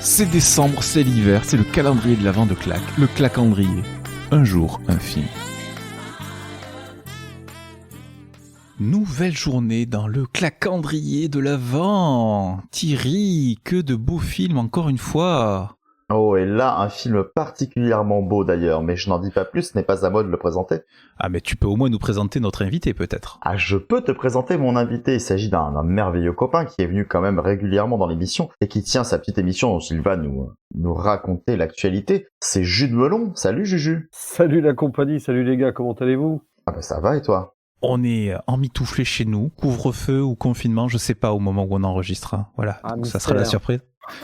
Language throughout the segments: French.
C'est décembre, c'est l'hiver, c'est le calendrier de l'Avent de Clac, le clacandrier. Un jour, un film. Nouvelle journée dans le clacandrier de l'Avent. Thierry, que de beaux films encore une fois. Oh, et là, un film particulièrement beau d'ailleurs, mais je n'en dis pas plus, ce n'est pas à moi de le présenter. Ah mais tu peux au moins nous présenter notre invité peut-être. Ah, je peux te présenter mon invité, il s'agit d'un merveilleux copain qui est venu quand même régulièrement dans l'émission et qui tient sa petite émission dont il va nous raconter l'actualité. C'est Jude Melon. Salut Juju. Salut la compagnie, salut les gars, comment allez-vous? Ah bah ça va et toi? On est emmitouflé chez nous, couvre-feu ou confinement, je sais pas au moment où on enregistre. Voilà, donc ça sera la surprise.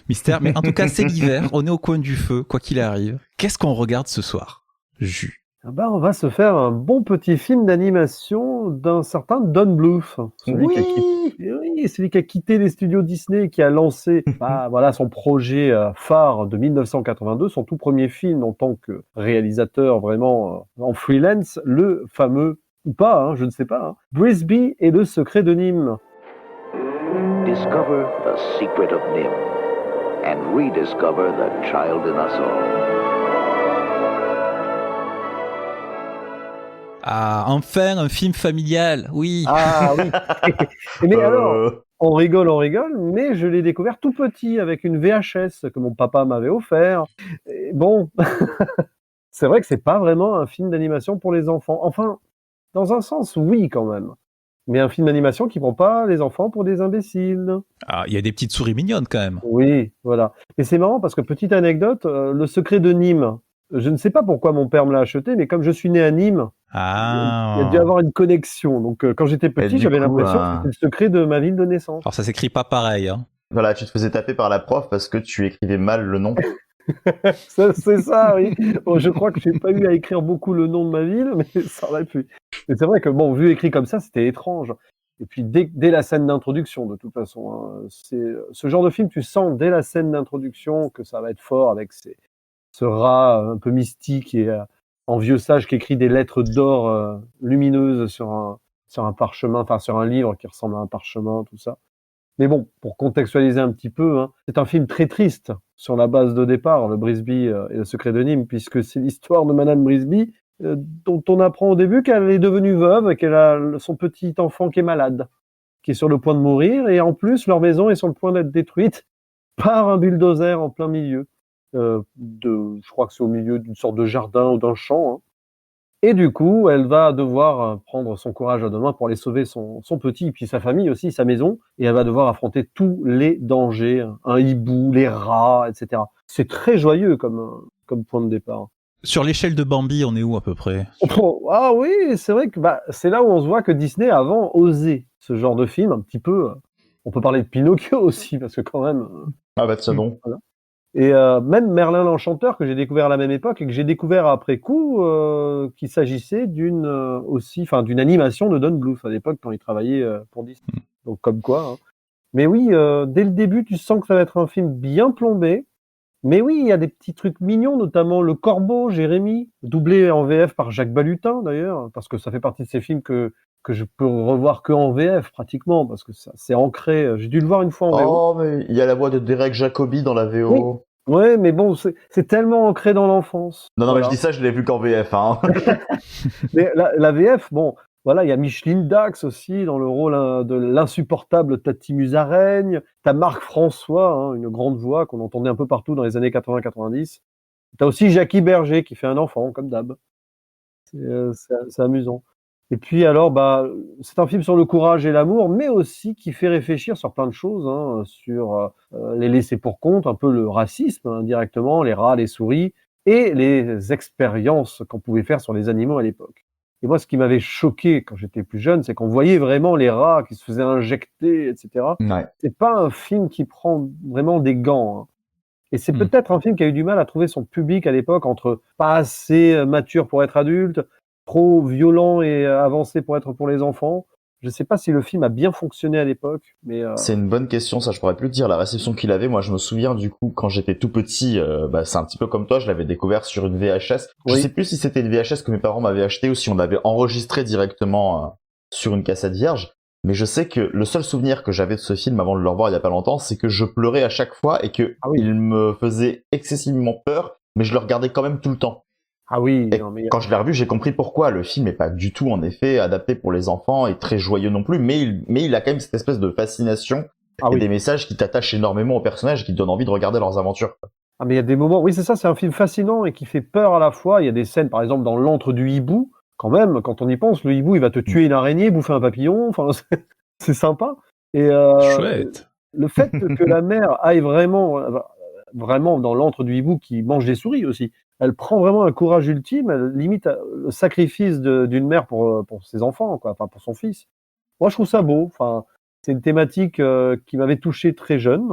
Mystère, mais en tout cas c'est l'hiver, on est au coin du feu, quoi qu'il arrive. Qu'est-ce qu'on regarde ce soir, Jus? On va se faire un bon petit film d'animation d'un certain Don Bluth. Celui qui a quitté les studios Disney et qui a lancé son projet phare de 1982, son tout premier film en tant que réalisateur vraiment en freelance, le fameux, ou pas, je ne sais pas, Brisby et le secret de Nîmes. Discover the secret of Nim and rediscover the child in us all. Ah, enfin un film familial, oui. Ah oui. Mais alors, on rigole, mais je l'ai découvert tout petit avec une VHS que mon papa m'avait offert. Et bon, c'est vrai que c'est pas vraiment un film d'animation pour les enfants. Enfin, dans un sens, oui quand même. Mais un film d'animation qui prend pas les enfants pour des imbéciles. Ah, il y a des petites souris mignonnes quand même. Oui, voilà. Et c'est marrant parce que, petite anecdote, le secret de Nîmes, je ne sais pas pourquoi mon père me l'a acheté, mais comme je suis né à Nîmes, il y a dû avoir une connexion. Donc quand j'étais petit, j'avais l'impression que c'était le secret de ma ville de naissance. Alors ça s'écrit pas pareil, hein. Voilà, tu te faisais taper par la prof parce que tu écrivais mal le nom. C'est ça, oui. Bon, je crois que j'ai pas eu à écrire beaucoup le nom de ma ville, mais ça aurait pu. Mais c'est vrai que bon, vu écrit comme ça, c'était étrange. Et puis dès la scène d'introduction, de toute façon, c'est ce genre de film, tu sens dès la scène d'introduction que ça va être fort avec ce rat un peu mystique et en vieux sage qui écrit des lettres d'or lumineuses sur un parchemin, enfin sur un livre qui ressemble à un parchemin, tout ça. Mais bon, pour contextualiser un petit peu, c'est un film très triste sur la base de départ, le Brisby et le secret de Nîmes, puisque c'est l'histoire de Madame Brisby, dont on apprend au début qu'elle est devenue veuve et qu'elle a son petit enfant qui est malade, qui est sur le point de mourir, et en plus, leur maison est sur le point d'être détruite par un bulldozer en plein milieu. Je crois que c'est au milieu d'une sorte de jardin ou d'un champ. Et du coup, elle va devoir prendre son courage à deux mains pour aller sauver son petit, et puis sa famille aussi, sa maison, et elle va devoir affronter tous les dangers, un hibou, les rats, etc. C'est très joyeux comme point de départ. Sur l'échelle de Bambi, on est où à peu près? Ah oui, c'est vrai que c'est là où on se voit que Disney a avant osé ce genre de film, un petit peu. On peut parler de Pinocchio aussi, parce que quand même... Ah bah tiens donc. Voilà. Et même Merlin l'Enchanteur, que j'ai découvert à la même époque et que j'ai découvert après coup, qu'il s'agissait d'une animation de Don Bluth à l'époque quand il travaillait pour Disney. Donc comme quoi. Mais oui, dès le début, tu sens que ça va être un film bien plombé. Mais oui, il y a des petits trucs mignons, notamment Le Corbeau, Jérémy, doublé en VF par Jacques Balutin d'ailleurs, parce que ça fait partie de ces films que je peux revoir que en VF pratiquement, parce que ça c'est ancré. J'ai dû le voir une fois en VO. Oh, mais il y a la voix de Derek Jacobi dans la VO. Oui. Ouais, mais bon, c'est tellement ancré dans l'enfance. Non, voilà. Mais je dis ça, je l'ai vu qu'en VF, Mais la VF, bon, voilà, il y a Micheline Dax aussi dans le rôle de l'insupportable Tati Musaraigne. T'as Marc François, une grande voix qu'on entendait un peu partout dans les années 80-90. T'as aussi Jackie Berger qui fait un enfant, comme d'hab. C'est amusant. Et puis alors, c'est un film sur le courage et l'amour, mais aussi qui fait réfléchir sur plein de choses, sur les laissés pour compte, un peu le racisme indirectement, les rats, les souris, et les expériences qu'on pouvait faire sur les animaux à l'époque. Et moi, ce qui m'avait choqué quand j'étais plus jeune, c'est qu'on voyait vraiment les rats qui se faisaient injecter, etc. Ouais. C'est pas un film qui prend vraiment des gants. Et c'est peut-être un film qui a eu du mal à trouver son public à l'époque, entre pas assez mature pour être adulte, trop violent et avancé pour être pour les enfants. Je sais pas si le film a bien fonctionné à l'époque, mais... C'est une bonne question, ça je pourrais plus te dire la réception qu'il avait. Moi je me souviens du coup quand j'étais tout petit, c'est un petit peu comme toi, je l'avais découvert sur une VHS. Je sais plus si c'était une VHS que mes parents m'avaient acheté ou si on l'avait enregistré directement sur une cassette vierge. Mais je sais que le seul souvenir que j'avais de ce film avant de le revoir il y a pas longtemps, c'est que je pleurais à chaque fois et que il me faisait excessivement peur, mais je le regardais quand même tout le temps. Ah oui, Et non, mais quand je l'ai revu, j'ai compris pourquoi. Le film est pas du tout, en effet, adapté pour les enfants et très joyeux non plus, mais il a quand même cette espèce de fascination et des messages qui t'attachent énormément aux personnages et qui te donnent envie de regarder leurs aventures. Ah, mais il y a des moments, oui, c'est ça, c'est un film fascinant et qui fait peur à la fois. Il y a des scènes, par exemple, dans l'antre du hibou, quand même, quand on y pense, le hibou, il va te tuer une araignée, bouffer un papillon, enfin, c'est sympa. Et Chouette. le fait que la mère aille vraiment dans l'antre du hibou qui mange des souris aussi, elle prend vraiment un courage ultime, elle limite le sacrifice d'une mère pour ses enfants, quoi, enfin, pour son fils. Moi, je trouve ça beau. Enfin, c'est une thématique qui m'avait touché très jeune.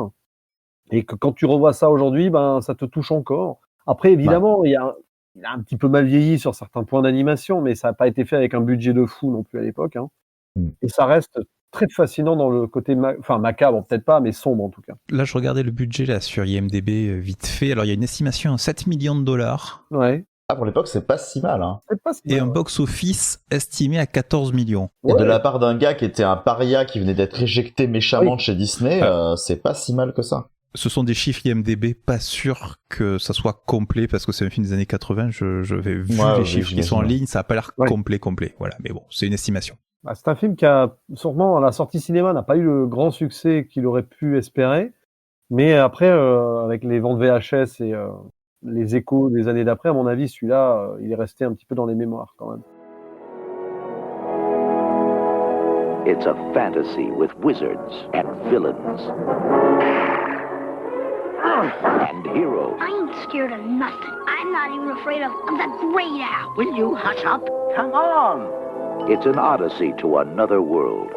Et que quand tu revois ça aujourd'hui, ben, ça te touche encore. Après, évidemment, il a un petit peu mal vieilli sur certains points d'animation, mais ça n'a pas été fait avec un budget de fou non plus à l'époque. Hein. Et ça reste très fascinant dans le côté macabre, peut-être pas, mais sombre en tout cas. Là, je regardais le budget là sur IMDb vite fait. Alors, il y a une estimation à 7 millions de dollars. Ouais. Ah, pour l'époque, c'est pas si mal. Hein. C'est pas si mal, et un box-office estimé à 14 millions. Et de la part d'un gars qui était un paria qui venait d'être éjecté méchamment de chez Disney, c'est pas si mal que ça. Ce sont des chiffres IMDb, pas sûr que ça soit complet parce que c'est un film des années 80. J'avais vu les chiffres qui sont en ligne, ça a pas l'air complet. Voilà, mais bon, c'est une estimation. Bah, c'est un film qui a sûrement à la sortie cinéma n'a pas eu le grand succès qu'il aurait pu espérer, mais après avec les ventes VHS et les échos des années d'après, à mon avis, celui-là, il est resté un petit peu dans les mémoires quand même. It's a fantasy with wizards and villains. And heroes. I ain't scared of nothing. I'm not even afraid of the Great Owl. Will you hush up? Come on. It's an odyssey to another world.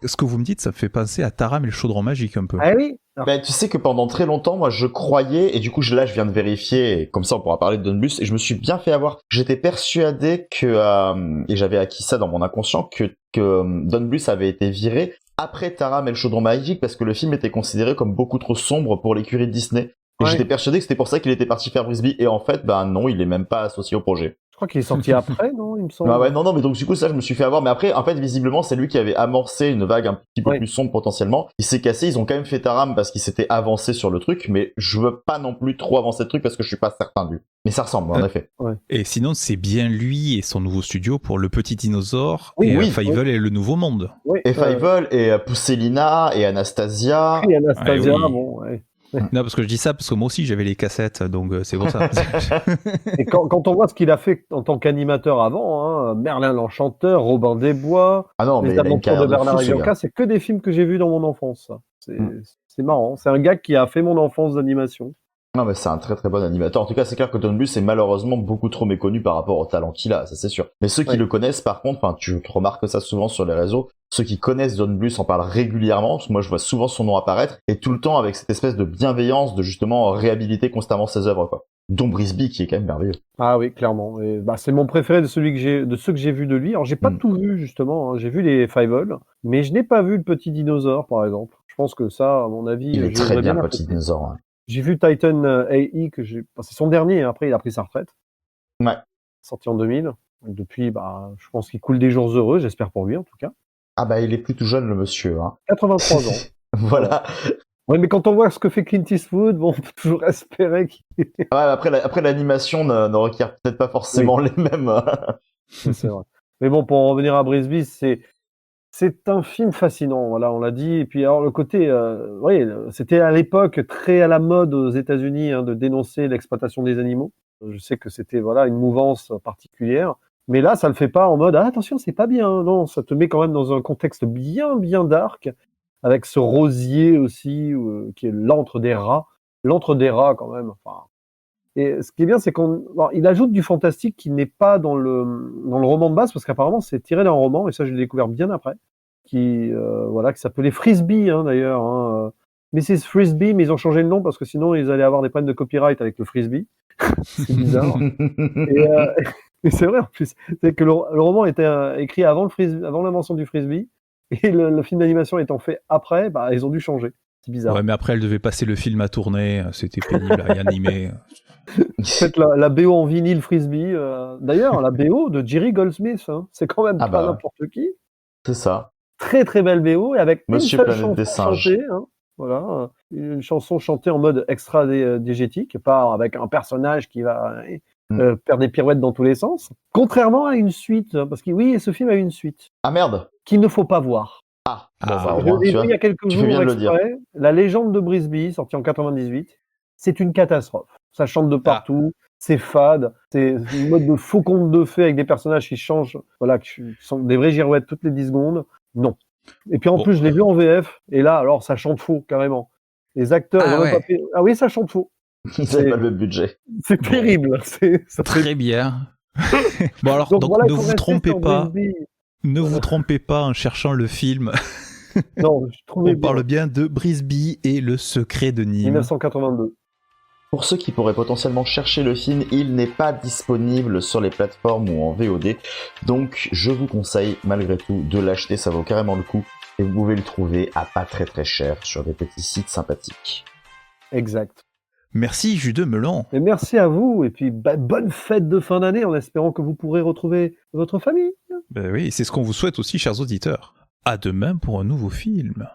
Ce que vous me dites, ça me fait penser à Taram et le chaudron magique un peu. Ah oui. Ben, tu sais que pendant très longtemps, moi, je croyais, et du coup, là, je viens de vérifier, et comme ça, on pourra parler de Don Bluth, et je me suis bien fait avoir. J'étais persuadé que, et j'avais acquis ça dans mon inconscient, que Don Bluth avait été viré après Taram et le chaudron magique, parce que le film était considéré comme beaucoup trop sombre pour l'écurie de Disney. Et j'étais persuadé que c'était pour ça qu'il était parti faire Frisbee, et en fait, ben non, il est même pas associé au projet. Je crois qu'il est sorti après, non, il me semble. Ah ouais, non, mais donc du coup, ça, je me suis fait avoir. Mais après, en fait, visiblement, c'est lui qui avait amorcé une vague un petit peu plus sombre potentiellement. Il s'est cassé, ils ont quand même fait Taram parce qu'il s'était avancé sur le truc, mais je veux pas non plus trop avancer le truc parce que je suis pas certain de lui. Mais ça ressemble, en effet. Ouais. Et sinon, c'est bien lui et son nouveau studio pour Le Petit Dinosaure et Fievel et Le Nouveau Monde. Oui, et Fievel et Pousselina et Anastasia. Et Anastasia, bon, ouais. Non, parce que je dis ça parce que moi aussi j'avais les cassettes, donc c'est pour ça. Et quand on voit ce qu'il a fait en tant qu'animateur avant, hein, Merlin l'Enchanteur, Robin des Bois, Les Aventures de Bernard et Bianca, c'est que des films que j'ai vus dans mon enfance. Ça. C'est marrant. C'est un gars qui a fait mon enfance d'animation. Non, mais c'est un très très bon animateur. En tout cas, c'est clair que Don Bluth est malheureusement beaucoup trop méconnu par rapport au talent qu'il a, ça c'est sûr. Mais ceux qui le connaissent, par contre, enfin, tu remarques ça souvent sur les réseaux, ceux qui connaissent Don Bluth en parlent régulièrement, parce que moi je vois souvent son nom apparaître, et tout le temps avec cette espèce de bienveillance de justement réhabiliter constamment ses œuvres, quoi. Dont Brisby, qui est quand même merveilleux. Ah oui, clairement. Et, c'est mon préféré de ceux que j'ai vus de lui. Alors j'ai pas tout vu justement, hein. J'ai vu les Fievel, mais je n'ai pas vu Le Petit Dinosaure, par exemple. Je pense que ça, à mon avis, il est très bien, Le Petit Dinosaure. Ouais. J'ai vu Titan AI, c'est son dernier, hein. Après il a pris sa retraite. Ouais. Sorti en 2000. Depuis, je pense qu'il coule des jours heureux, j'espère pour lui en tout cas. Ah bah il est plus tout jeune le monsieur. Hein. 83 ans. Voilà. Ouais, mais quand on voit ce que fait Clint Eastwood, bon, on peut toujours espérer qu'il... Après l'animation ne requiert peut-être pas forcément les mêmes. C'est vrai. Mais bon, pour en revenir à Brisby, c'est un film fascinant, voilà, on l'a dit. Et puis alors le côté, c'était à l'époque très à la mode aux États-Unis de dénoncer l'exploitation des animaux. Je sais que c'était une mouvance particulière. Mais là, ça le fait pas en mode attention, c'est pas bien. Non, ça te met quand même dans un contexte bien bien dark, avec ce rosier aussi qui est l'antre des rats quand même. Enfin, et ce qui est bien, c'est qu'il ajoute du fantastique qui n'est pas dans le roman de base, parce qu'apparemment c'est tiré d'un roman, et ça je l'ai découvert bien après, qui s'appelait Frisbee d'ailleurs. Mrs. Frisbee, mais ils ont changé le nom parce que sinon ils allaient avoir des problèmes de copyright avec le Frisbee. C'est bizarre. Et c'est vrai en plus, c'est que le roman était écrit avant l'invention du Frisbee, et le film d'animation étant fait après, ils ont dû changer. C'est bizarre. Ouais, mais après elle devait passer le film à tourner, c'était pénible à y animer. Faites la BO en vinyle Frisbee. D'ailleurs, la BO de Jerry Goldsmith, c'est quand même pas n'importe qui. C'est ça. Très très belle BO et avec Monsieur une seule Planète des chanson Singes. chantée, hein, voilà, une chanson chantée en mode extra diégétique, pas avec un personnage qui va faire des pirouettes dans tous les sens. Contrairement à une suite, hein, parce que oui, ce film a une suite Ah merde. qu'il ne faut pas voir. Ah, bon, bah, au Je moins, l'ai vu il y a quelques tu fais jours bien de le dire. exprès. La légende de Brisby, sortie en 98, c'est une catastrophe. Ça chante de partout, c'est fade, c'est une mode de faux conte de fées avec des personnages qui changent, voilà, qui sont des vraies girouettes toutes les 10 secondes. Non. Et puis en plus, je l'ai vu en VF, et là, alors, ça chante faux, carrément. Les acteurs, ils ont même pas fait... Ah oui, ça chante faux. Ils n'avaient pas le budget. C'est terrible. Ça Très bien. Bon alors, Donc voilà, ne vous trompez pas. Brisby. Ne vous trompez pas en cherchant le film. Non, je trouvais On parle bien de Brisby et le secret de Nîmes. 1982. Pour ceux qui pourraient potentiellement chercher le film, il n'est pas disponible sur les plateformes ou en VOD. Donc, je vous conseille malgré tout de l'acheter, ça vaut carrément le coup. Et vous pouvez le trouver à pas très très cher sur des petits sites sympathiques. Exact. Merci Jude Melon. Et merci à vous, et puis bonne fête de fin d'année en espérant que vous pourrez retrouver votre famille. Ben oui, c'est ce qu'on vous souhaite aussi, chers auditeurs. À demain pour un nouveau film.